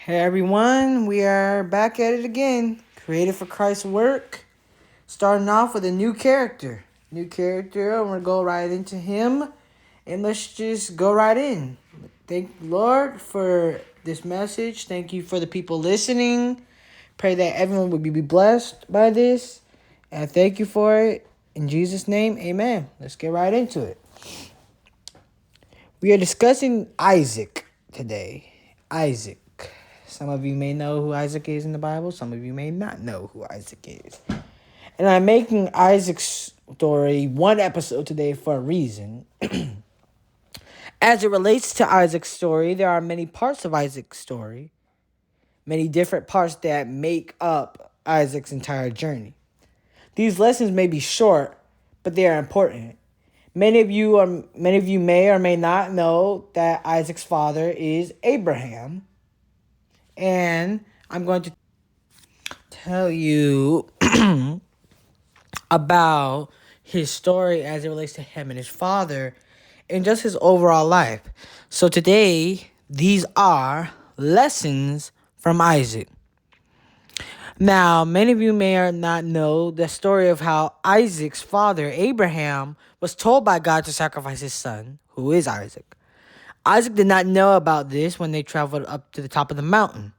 Hey everyone, we are back at it again. Created for Christ's work. Starting off with a new character. I'm going to go right into him. And let's just go right in. Thank the Lord for this message. Thank you for the people listening. Pray that everyone will be blessed by this. And thank you for it. In Jesus' name, amen. Let's get right into it. We are discussing Isaac today. Isaac. Some of you may know who Isaac is in the Bible. Some of you may not know who Isaac is. And I'm making Isaac's story one episode today for a reason. As it relates to Isaac's story, there are many parts of Isaac's story. Many different parts that make up Isaac's entire journey. These lessons may be short, but they are important. Many of you may or may not know that Isaac's father is Abraham. And I'm going to tell you about his story as it relates to him and his father and just his overall life. So today, these are lessons from Isaac. Now, many of you may or not know the story of how Isaac's father, Abraham, was told by God to sacrifice his son, who is Isaac. Isaac did not know about this when they traveled up to the top of the mountain.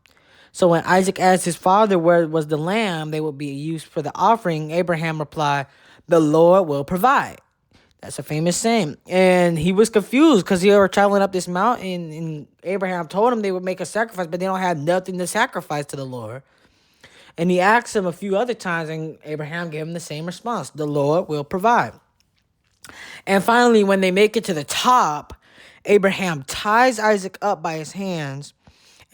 So when Isaac asked his father where was the lamb they would be used for the offering, Abraham replied, "The Lord will provide." That's a famous saying. And he was confused because they were traveling up this mountain and Abraham told him they would make a sacrifice, but they don't have nothing to sacrifice to the Lord. And he asked him a few other times and Abraham gave him the same response. The Lord will provide. And finally, when they make it to the top, Abraham ties Isaac up by his hands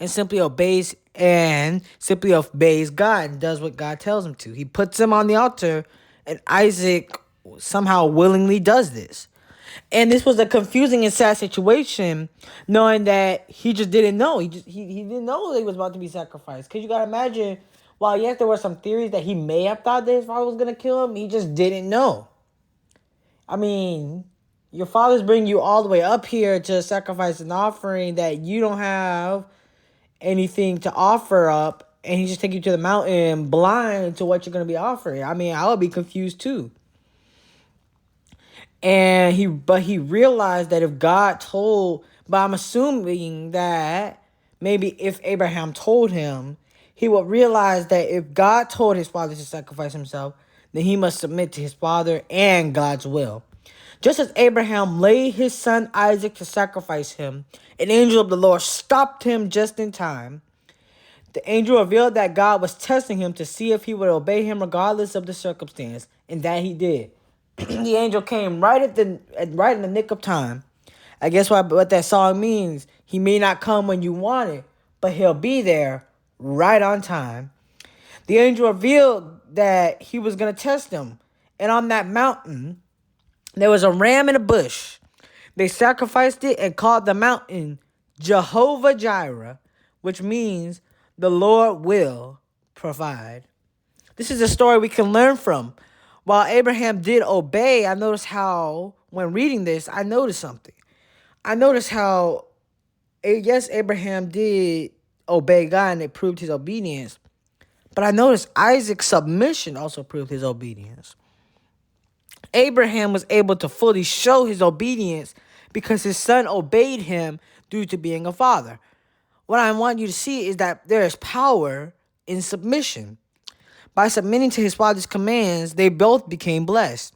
and simply obeys God and does what God tells him to. He puts him on the altar, and Isaac somehow willingly does this. And this was a confusing and sad situation, knowing that he just didn't know. He didn't know that he was about to be sacrificed. Because you got to imagine, while yes, there were some theories that he may have thought that his father was going to kill him, he just didn't know. I mean, your father's bringing you all the way up here to sacrifice an offering that you don't have anything to offer up, and he just take you to the mountain blind to what you're going to be offering. I mean, I would be confused too. And he realized that if God told, but I'm assuming that maybe if Abraham told him, he would realize that if God told his father to sacrifice himself, then he must submit to his father and God's will. Just as Abraham laid his son Isaac to sacrifice him, an angel of the Lord stopped him just in time. The angel revealed that God was testing him to see if he would obey him regardless of the circumstance, and that he did. The angel came right in the nick of time. I guess what that song means. He may not come when you want it, but he'll be there right on time. The angel revealed that he was going to test him. And on that mountain, there was a ram in a bush. They sacrificed it and called the mountain Jehovah Jireh, which means the Lord will provide. This is a story we can learn from. While Abraham did obey, I noticed how, when reading this, I noticed something. I noticed how, yes, Abraham did obey God and it proved his obedience. But I noticed Isaac's submission also proved his obedience. Abraham was able to fully show his obedience because his son obeyed him due to being a father. What I want you to see is that there is power in submission. By submitting to his father's commands, they both became blessed.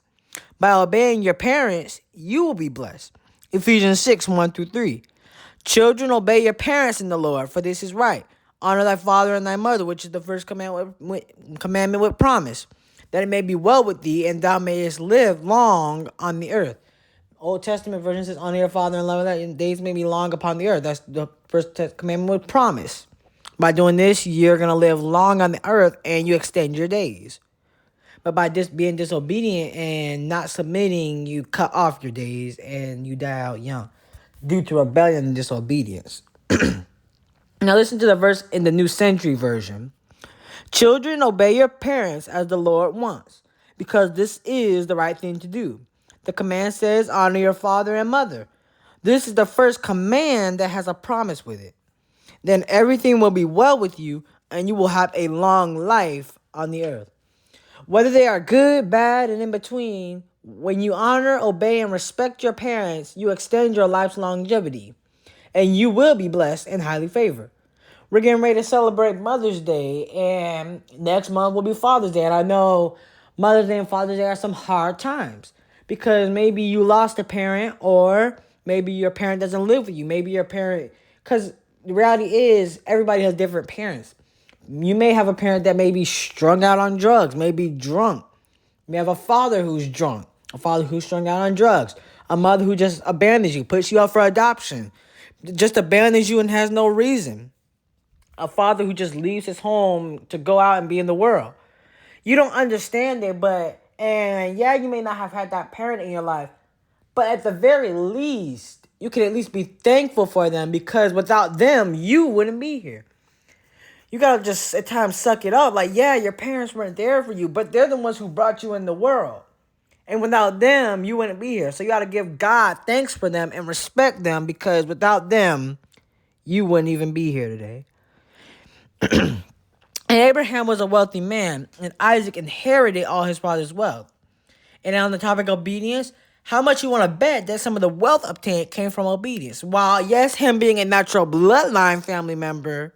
By obeying your parents, you will be blessed. Ephesians 6, 1-3. Children, obey your parents in the Lord, for this is right. Honor thy father and thy mother, which is the first commandment with promise, that it may be well with thee, and thou mayest live long on the earth. Old Testament version says, honor your father and love that days may be long upon the earth. That's the first commandment with promise. By doing this, you're going to live long on the earth and you extend your days. But by just being disobedient and not submitting, you cut off your days and you die out young due to rebellion and disobedience. Now listen to the verse in the New Century Version. Children, obey your parents as the Lord wants, because this is the right thing to do. The command says, honor your father and mother. This is the first command that has a promise with it. Then everything will be well with you, and you will have a long life on the earth. Whether they are good, bad, and in between, when you honor, obey, and respect your parents, you extend your life's longevity, and you will be blessed and highly favored. We're getting ready to celebrate Mother's Day, and next month will be Father's Day. And I know Mother's Day and Father's Day are some hard times because maybe you lost a parent, or maybe your parent doesn't live with you. Maybe your parent, because the reality is everybody has different parents. You may have a parent that may be strung out on drugs, may be drunk. You may have a father who's drunk, a father who's strung out on drugs, a mother who just abandons you, puts you up for adoption, just abandons you and has no reason. A father who just leaves his home to go out and be in the world. You don't understand it, and yeah, you may not have had that parent in your life, but at the very least, you can at least be thankful for them, because without them, you wouldn't be here. You gotta just at times suck it up. Like, yeah, your parents weren't there for you, but they're the ones who brought you in the world. And without them, you wouldn't be here. So you gotta give God thanks for them and respect them, because without them, you wouldn't even be here today. And Abraham was a wealthy man, and Isaac inherited all his father's wealth. And on the topic of obedience, how much you want to bet that some of the wealth obtained came from obedience? While, yes, him being a natural bloodline family member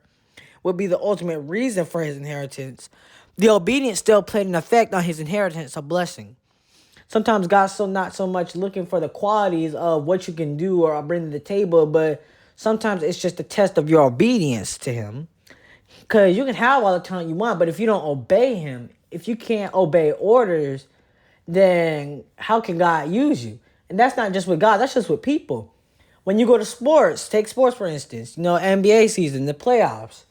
would be the ultimate reason for his inheritance, the obedience still played an effect on his inheritance of blessing. Sometimes God's not so much looking for the qualities of what you can do or bring to the table, but sometimes it's just a test of your obedience to him. Because you can have all the talent you want, but if you don't obey him, if you can't obey orders, then how can God use you? And that's not just with God, that's just with people. When you go to sports, take sports for instance, NBA season, the playoffs.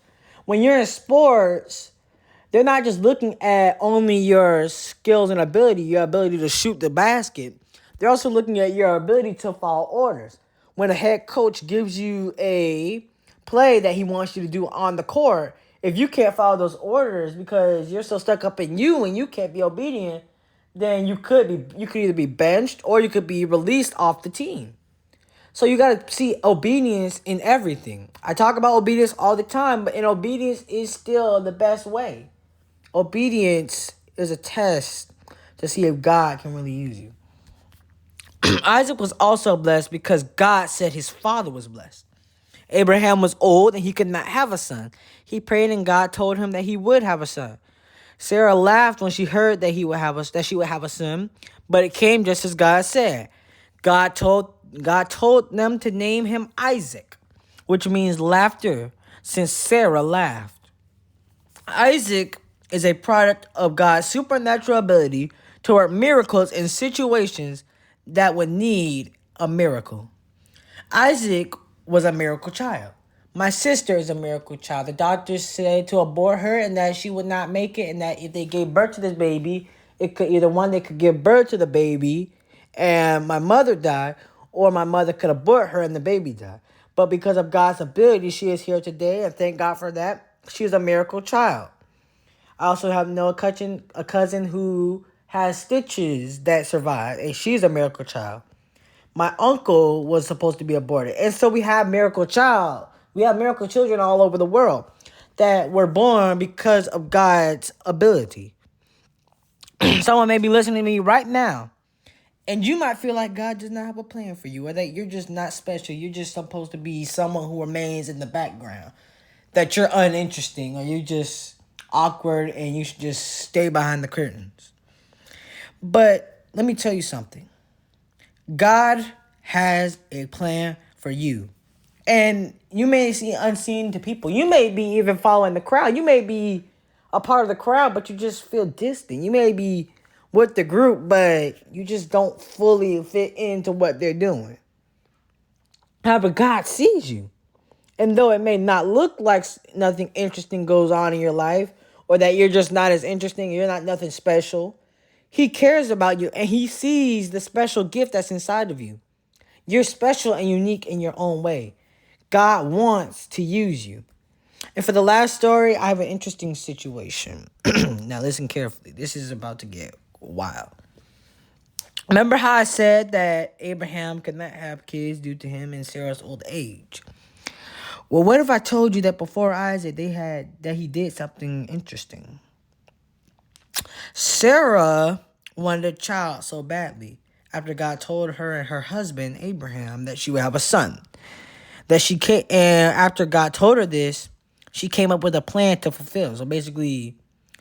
When you're in sports, they're not just looking at only your skills and ability, your ability to shoot the basket. They're also looking at your ability to follow orders. When a head coach gives you a play that he wants you to do on the court, if you can't follow those orders because you're so stuck up in you and you can't be obedient, then you could either be benched or you could be released off the team. So you got to see obedience in everything. I talk about obedience all the time, but obedience is still the best way. Obedience is a test to see if God can really use you. Isaac was also blessed because God said his father was blessed. Abraham was old and he could not have a son. He prayed and God told him that he would have a son. Sarah laughed when she heard that she would have a son, but it came just as God said. God told them to name him Isaac, which means laughter, since Sarah laughed. Isaac is a product of God's supernatural ability to work miracles in situations that would need a miracle. Isaac was a miracle child. My sister is a miracle child. The doctors said to abort her and that she would not make it, and that if they gave birth to this baby, it could either one, they could give birth to the baby and my mother died, or my mother could abort her and the baby died. But because of God's ability, she is here today, and thank God for that. She is a miracle child. I also have a cousin who has stitches that survived, and she's a miracle child. My uncle was supposed to be aborted. And so we have miracle children all over the world that were born because of God's ability. Someone may be listening to me right now, and you might feel like God does not have a plan for you, or that you're just not special. You're just supposed to be someone who remains in the background, that you're uninteresting, or you're just awkward and you should just stay behind the curtains. But let me tell you something. God has a plan for you. And you may see unseen to people. You may be even following the crowd. You may be a part of the crowd, but you just feel distant. You may be with the group, but you just don't fully fit into what they're doing. However, God sees you. And though it may not look like nothing interesting goes on in your life, or that you're just not as interesting, you're not nothing special, he cares about you, and he sees the special gift that's inside of you. You're special and unique in your own way. God wants to use you. And for the last story, I have an interesting situation. Now listen carefully. This is about to get wild. Remember how I said that Abraham could not have kids due to him and Sarah's old age? Well, what if I told you that before Isaac, he did something interesting? Sarah wanted a child so badly after God told her and her husband Abraham that she would have a son. And after God told her this, she came up with a plan to fulfill. So basically,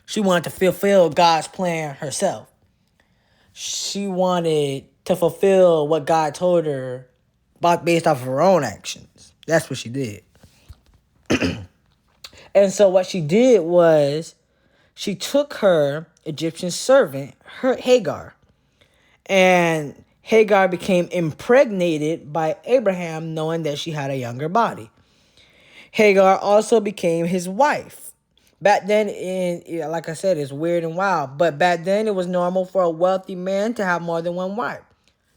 she wanted to fulfill God's plan herself. She wanted to fulfill what God told her based off of her own actions. That's what she did. And so what she did was she took her Egyptian servant, her Hagar, and Hagar became impregnated by Abraham, knowing that she had a younger body. Hagar also became his wife. Back then, like I said, it's weird and wild, but back then it was normal for a wealthy man to have more than one wife.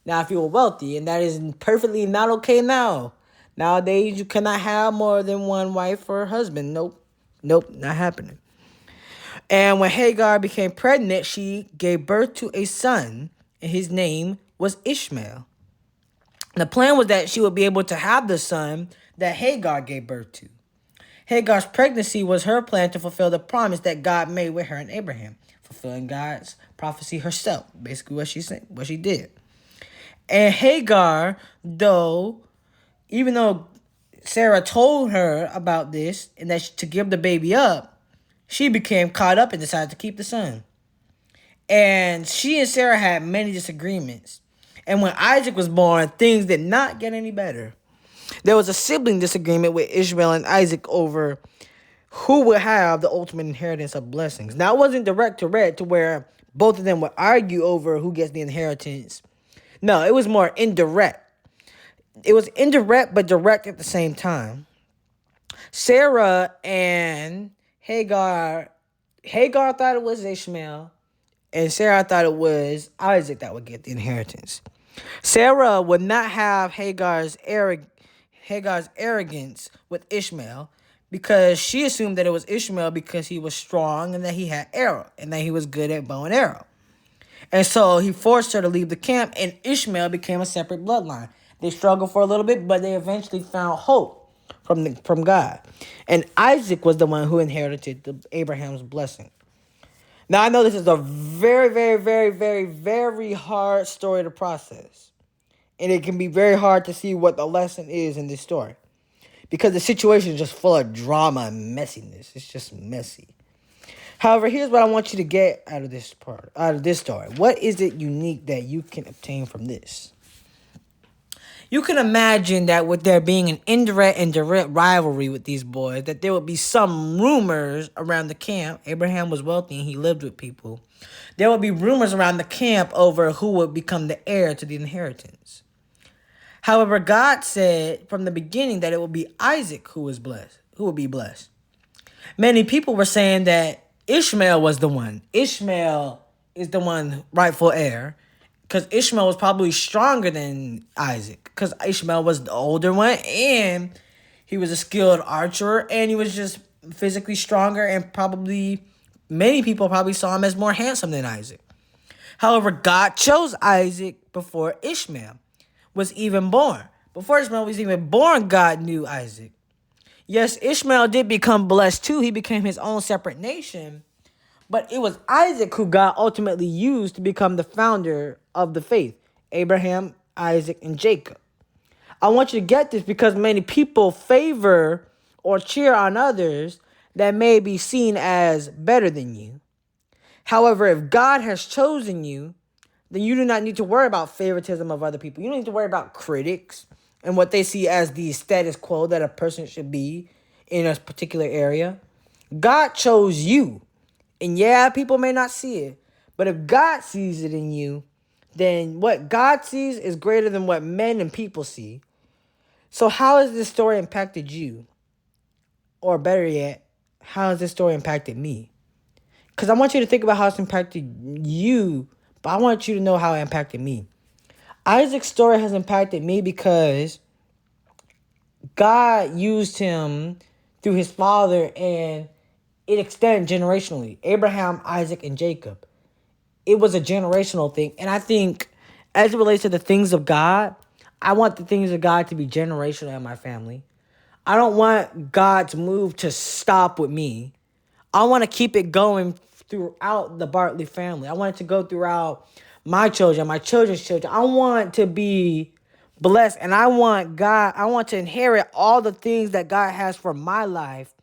Now, if you were wealthy, and that is perfectly not okay now. Nowadays, you cannot have more than one wife or husband. Nope, not happening. And when Hagar became pregnant, she gave birth to a son, and his name was Ishmael. The plan was that she would be able to have the son that Hagar gave birth to. Hagar's pregnancy was her plan to fulfill the promise that God made with her and Abraham, fulfilling God's prophecy herself, basically what she did. And Hagar, even though Sarah told her about this and that to give the baby up, she became caught up and decided to keep the son. And she and Sarah had many disagreements. And when Isaac was born, things did not get any better. There was a sibling disagreement with Ishmael and Isaac over who would have the ultimate inheritance of blessings. Now, it wasn't direct to where both of them would argue over who gets the inheritance. No, it was more indirect. It was indirect but direct at the same time. Sarah and Hagar thought it was Ishmael, and Sarah thought it was Isaac that would get the inheritance. Sarah would not have Hagar's arrogance with Ishmael because she assumed that it was Ishmael because he was strong and that he had arrow and that he was good at bow and arrow. And so he forced her to leave the camp, and Ishmael became a separate bloodline. They struggled for a little bit, but they eventually found hope from God. And Isaac was the one who inherited Abraham's blessing. Now, I know this is a very, very, very, very, very hard story to process. And it can be very hard to see what the lesson is in this story. Because the situation is just full of drama and messiness. It's just messy. However, here's what I want you to get out of this story. What is it unique that you can obtain from this? You can imagine that with there being an indirect and direct rivalry with these boys, that there would be some rumors around the camp. Abraham was wealthy and he lived with people. There would be rumors around the camp over who would become the heir to the inheritance. However, God said from the beginning that it would be Isaac who would be blessed. Many people were saying that Ishmael was the one. Ishmael is the one rightful heir. Because Ishmael was probably stronger than Isaac. Because Ishmael was the older one. And he was a skilled archer. And he was just physically stronger. And many people probably saw him as more handsome than Isaac. However, God chose Isaac before Ishmael was even born. Before Ishmael was even born, God knew Isaac. Yes, Ishmael did become blessed too. He became his own separate nation. But it was Isaac who God ultimately used to become the founder of the faith. Abraham, Isaac, and Jacob. I want you to get this because many people favor or cheer on others that may be seen as better than you. However, if God has chosen you, then you do not need to worry about favoritism of other people. You don't need to worry about critics and what they see as the status quo that a person should be in a particular area. God chose you. And yeah, people may not see it. But if God sees it in you, then what God sees is greater than what men and people see. So how has this story impacted you? Or better yet, how has this story impacted me? Because I want you to think about how it's impacted you, but I want you to know how it impacted me. Isaac's story has impacted me because God used him through his father, and it extended generationally. Abraham, Isaac, and Jacob. It was a generational thing. And I think as it relates to the things of God, I want the things of God to be generational in my family. I don't want God's move to stop with me. I want to keep it going throughout the Bartley family. I want it to go throughout my children, my children's children. I want to be blessed, and I want to inherit all the things that God has for my life.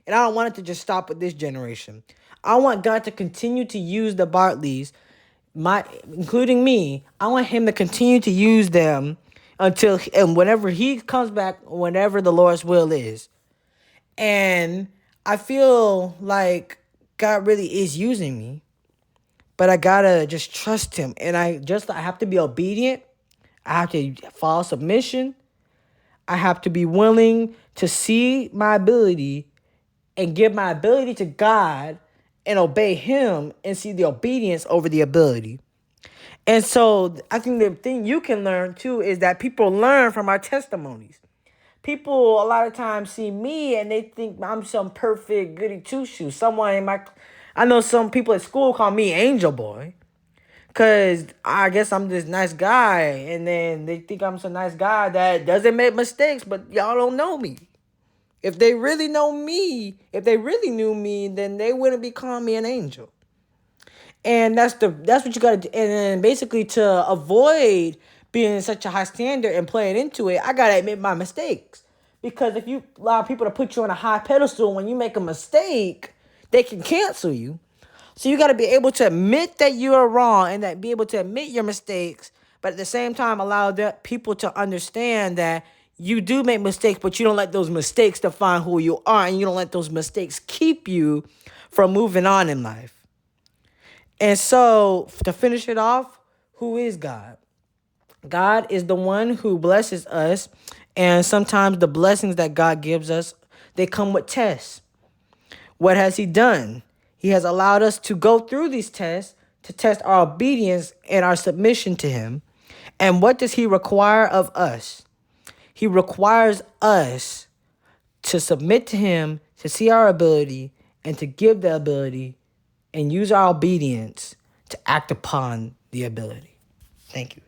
And I don't want it to just stop with this generation. I want God to continue to use the Bartleys, including me. I want him to continue to use them and whenever he comes back, whenever the Lord's will is. And I feel like God really is using me, but I gotta just trust him. And I have to be obedient. I have to follow submission. I have to be willing to see my ability and give my ability to God and obey him and see the obedience over the ability. And so I think the thing you can learn too is that people learn from our testimonies. People a lot of times see me and they think I'm some perfect goody two-shoes. I know some people at school call me Angel Boy. Because I guess I'm this nice guy. And then they think I'm some nice guy that doesn't make mistakes, but y'all don't know me. If they really knew me, then they wouldn't be calling me an angel. And that's what you gotta do. And then basically to avoid being such a high standard and playing into it, I gotta admit my mistakes. Because if you allow people to put you on a high pedestal, when you make a mistake, they can cancel you. So you gotta be able to admit that you are wrong and that be able to admit your mistakes, but at the same time allow people to understand that you do make mistakes, but you don't let those mistakes define who you are, and you don't let those mistakes keep you from moving on in life. And so, to finish it off, who is God? God is the one who blesses us, and sometimes the blessings that God gives us, they come with tests. What has he done? He has allowed us to go through these tests to test our obedience and our submission to him. And what does he require of us? He requires us to submit to him, to see our ability, and to give the ability and use our obedience to act upon the ability. Thank you.